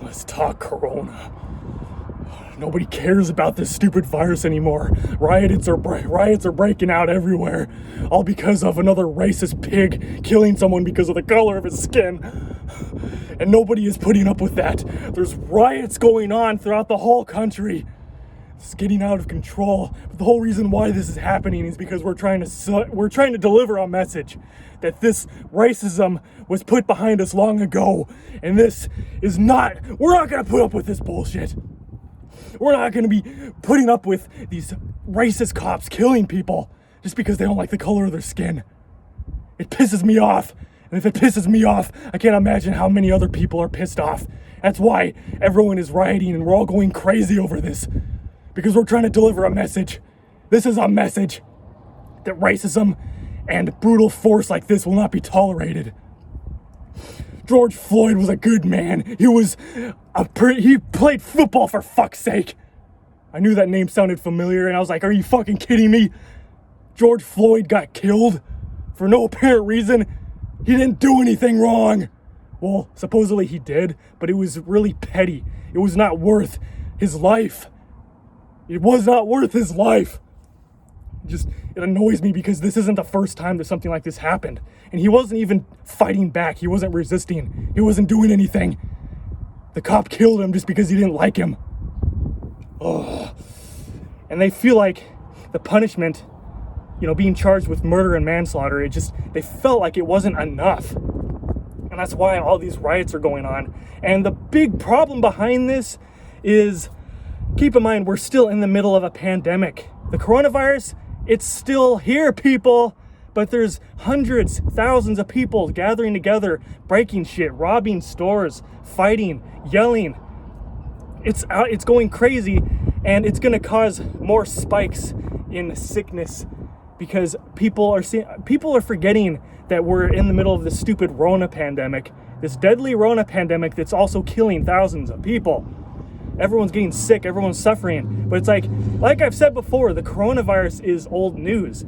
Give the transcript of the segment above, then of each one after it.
Let's talk Corona. Nobody cares about this stupid virus anymore. Riots are breaking out everywhere, all because of another racist pig killing someone because of the color of his skin. And nobody is putting up with that. There's riots going on throughout the whole country. It's getting out of control. But the whole reason why this is happening is because we're trying to deliver a message that this racism was put behind us long ago, and we're not gonna put up with this bullshit. We're not gonna be putting up with these racist cops killing people just because they don't like the color of their skin. It pisses me off. And if it pisses me off, I can't imagine how many other people are pissed off. That's why everyone is rioting and we're all going crazy over this. Because we're trying to deliver a message. This is a message that racism and brutal force like this will not be tolerated. George Floyd was a good man. He played football, for fuck's sake. I knew that name sounded familiar and I was like, are you fucking kidding me? George Floyd got killed for no apparent reason. He didn't do anything wrong. Well, supposedly he did, but it was really petty. It was not worth his life. It was not worth his life. It annoys me because this isn't the first time that something like this happened. And he wasn't even fighting back. He wasn't resisting. He wasn't doing anything. The cop killed him just because he didn't like him. Ugh. And they feel like the punishment, being charged with murder and manslaughter, they felt like it wasn't enough. And that's why all these riots are going on. And the big problem behind this is, keep in mind, we're still in the middle of a pandemic. The coronavirus, it's still here, people. But there's hundreds, thousands of people gathering together, breaking shit, robbing stores, fighting, yelling. It's going crazy, and it's going to cause more spikes in sickness because people are forgetting that we're in the middle of this stupid Rona pandemic, this deadly Rona pandemic that's also killing thousands of people. Everyone's getting sick, everyone's suffering. But it's like I've said before, the coronavirus is old news.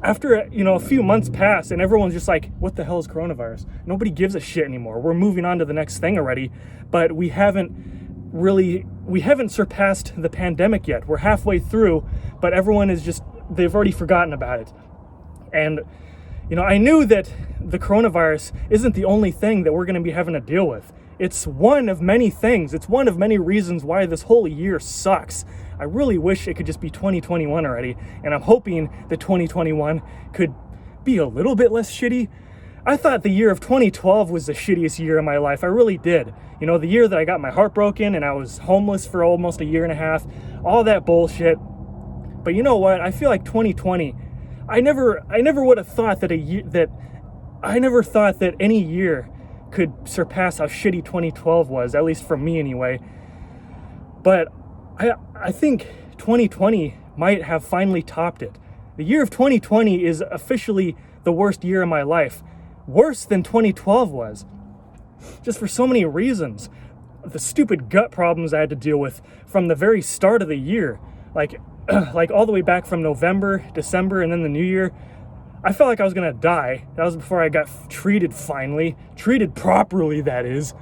After a few months pass and everyone's just like, what the hell is coronavirus? Nobody gives a shit anymore. We're moving on to the next thing already, but we haven't surpassed the pandemic yet. We're halfway through, but everyone they've already forgotten about it. And I knew that the coronavirus isn't the only thing that we're going to be having to deal with. It's one of many things. It's one of many reasons why this whole year sucks. I really wish it could just be 2021 already, and I'm hoping that 2021 could be a little bit less shitty. I thought the year of 2012 was the shittiest year of my life. I really did. The year that I got my heart broken and I was homeless for almost a year and a half, all that bullshit. But you know what? I feel like 2020, I never would have thought that any year could surpass how shitty 2012 was, at least for me anyway. But I think 2020 might have finally topped it. The year of 2020 is officially the worst year of my life. Worse than 2012 was. Just for so many reasons. The stupid gut problems I had to deal with from the very start of the year. Like all the way back from November, December, and then the new year. I felt like I was gonna die. That was before I got treated finally. Treated properly, that is.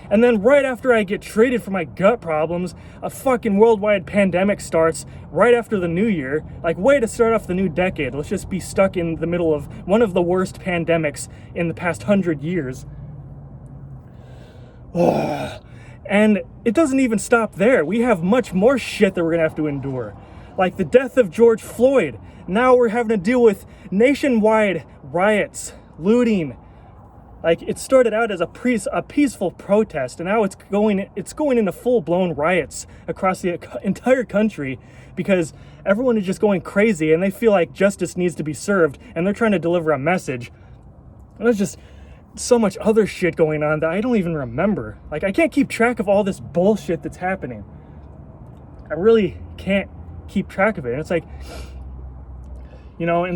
And then right after I get treated for my gut problems, a fucking worldwide pandemic starts right after the new year. Way to start off the new decade. Let's just be stuck in the middle of one of the worst pandemics in the past 100 years. And it doesn't even stop there. We have much more shit that we're gonna have to endure. Like the death of George Floyd. Now we're having to deal with nationwide riots, looting. It started out as a peaceful protest, and now it's going into full-blown riots across the entire country because everyone is just going crazy and they feel like justice needs to be served and they're trying to deliver a message. And there's just so much other shit going on that I don't even remember. I can't keep track of all this bullshit that's happening. I really can't keep track of it. And it's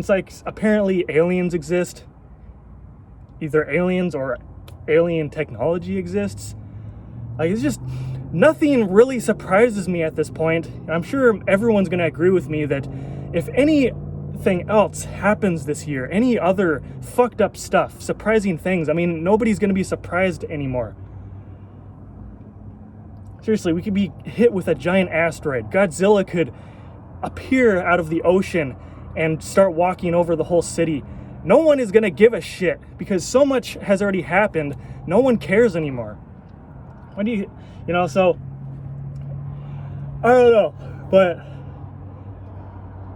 like, apparently aliens exist. Either aliens or alien technology exists. It's just, nothing really surprises me at this point. I'm sure everyone's gonna agree with me that if anything else happens this year, any other fucked up stuff, surprising things, nobody's gonna be surprised anymore. Seriously, we could be hit with a giant asteroid. Godzilla could appear out of the ocean and start walking over the whole city. No one is going to give a shit because so much has already happened. No one cares anymore. What do you know, so I don't know, but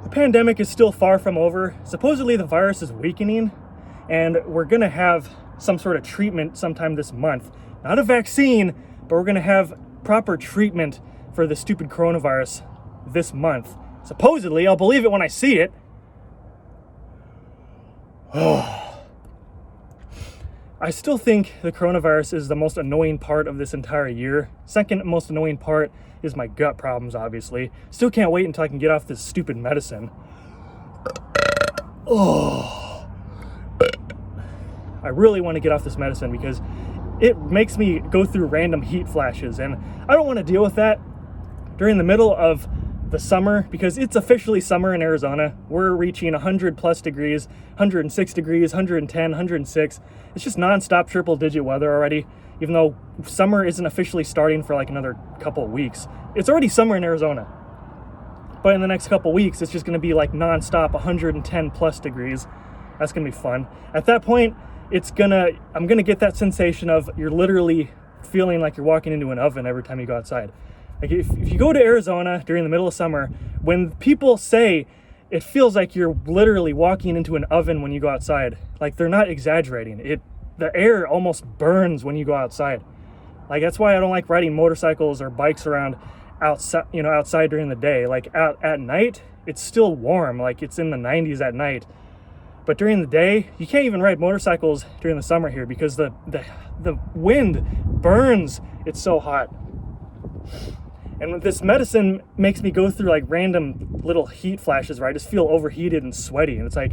the pandemic is still far from over. Supposedly the virus is weakening and we're going to have some sort of treatment sometime this month. Not a vaccine, but we're going to have proper treatment for the stupid coronavirus this month. Supposedly, I'll believe it when I see it. I still think the coronavirus is the most annoying part of this entire year. Second most annoying part is my gut problems, obviously. Still can't wait until I can get off this stupid medicine. I really want to get off this medicine because it makes me go through random heat flashes, and I don't want to deal with that during the middle of the summer because it's officially summer in Arizona. We're reaching 100 plus degrees, 106 degrees, 110, 106. It's just nonstop triple digit weather already, even though summer isn't officially starting for like another couple of weeks. It's already summer in Arizona, but in the next couple of weeks, it's just going to be like nonstop 110 plus degrees. That's going to be fun. At that point, I'm going to get that sensation of you're literally feeling like you're walking into an oven every time you go outside. Like if you go to Arizona during the middle of summer, when people say it feels like you're literally walking into an oven when you go outside, like they're not exaggerating. The air almost burns when you go outside. Like that's why I don't like riding motorcycles or bikes around outside during the day. Like out at night, it's still warm. Like it's in the 90s at night. But during the day, you can't even ride motorcycles during the summer here because the wind burns. It's so hot. And this medicine makes me go through like random little heat flashes where I just feel overheated and sweaty. And it's like,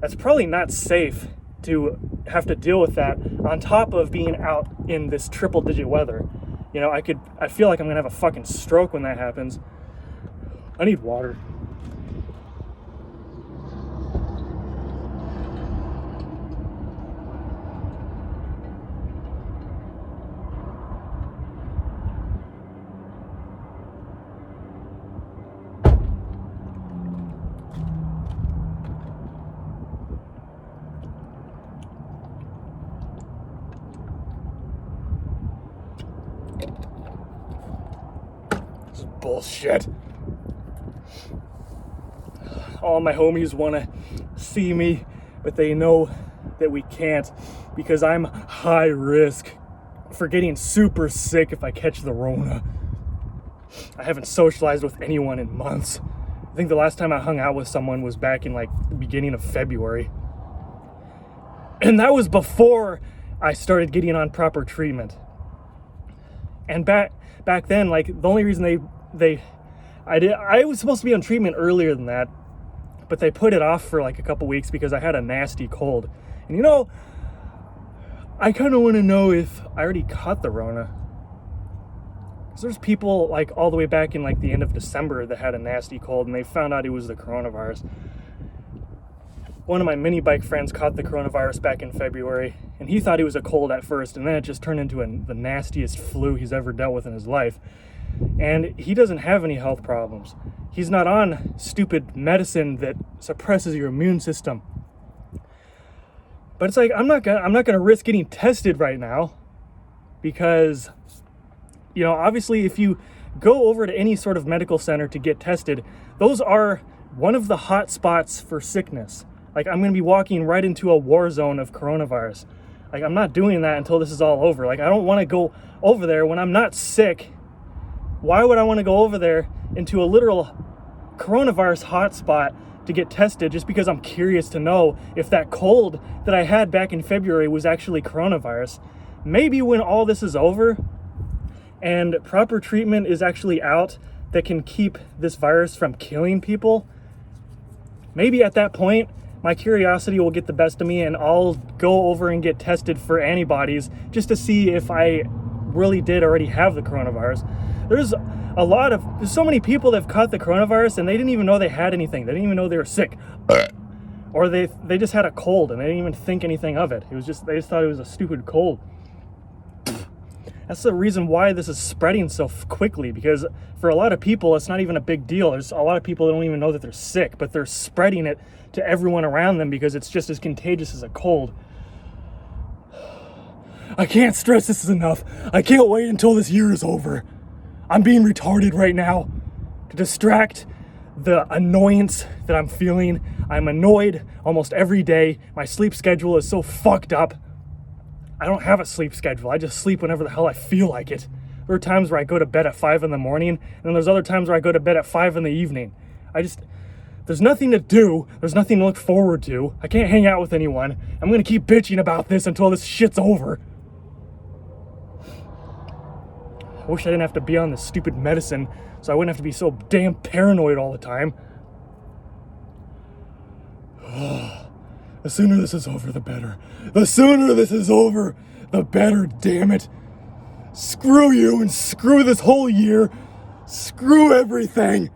that's probably not safe to have to deal with that on top of being out in this triple digit weather. You know, I feel like I'm gonna have a fucking stroke when that happens. I need water. Bullshit. All my homies want to see me, but they know that we can't because I'm high risk for getting super sick if I catch the Rona. I haven't socialized with anyone in months. I think the last time I hung out with someone was back in like the beginning of February. And that was before I started getting on proper treatment. And back then, like the only reason I was supposed to be on treatment earlier than that, but they put it off for like a couple weeks because I had a nasty cold. And you know, I kind of want to know if I already caught the Rona. Because there's people like all the way back in like the end of December that had a nasty cold and they found out it was the coronavirus. One of my mini bike friends caught the coronavirus back in February, and he thought it was a cold at first, and then it just turned into the nastiest flu he's ever dealt with in his life. And he doesn't have any health problems. He's not on stupid medicine that suppresses your immune system. But it's like I'm not gonna risk getting tested right now because, you know, obviously if you go over to any sort of medical center to get tested, those are one of the hot spots for sickness. Like I'm gonna be walking right into a war zone of coronavirus. Like I'm not doing that until this is all over. Like I don't want to go over there when I'm not sick. Why would I want to go over there into a literal coronavirus hotspot to get tested just because I'm curious to know if that cold that I had back in February was actually coronavirus? Maybe when all this is over and proper treatment is actually out that can keep this virus from killing people, maybe at that point my curiosity will get the best of me and I'll go over and get tested for antibodies just to see if I really did already have the coronavirus. There's so many people that have caught the coronavirus and they didn't even know they had anything. They didn't even know they were sick. Or they just had a cold and they didn't even think anything of it. They just thought it was a stupid cold. That's the reason why this is spreading so quickly, because for a lot of people, it's not even a big deal. There's a lot of people that don't even know that they're sick, but they're spreading it to everyone around them because it's just as contagious as a cold. I can't stress this enough. I can't wait until this year is over. I'm being retarded right now to distract the annoyance that I'm feeling. I'm annoyed almost every day. My sleep schedule is so fucked up. I don't have a sleep schedule. I just sleep whenever the hell I feel like it. There are times where I go to bed at 5 in the morning, and then there's other times where I go to bed at 5 in the evening. There's nothing to do. There's nothing to look forward to. I can't hang out with anyone. I'm gonna keep bitching about this until this shit's over. I wish I didn't have to be on this stupid medicine so I wouldn't have to be so damn paranoid all the time. The sooner this is over, the better. The sooner this is over, the better, damn it. Screw you and screw this whole year. Screw everything.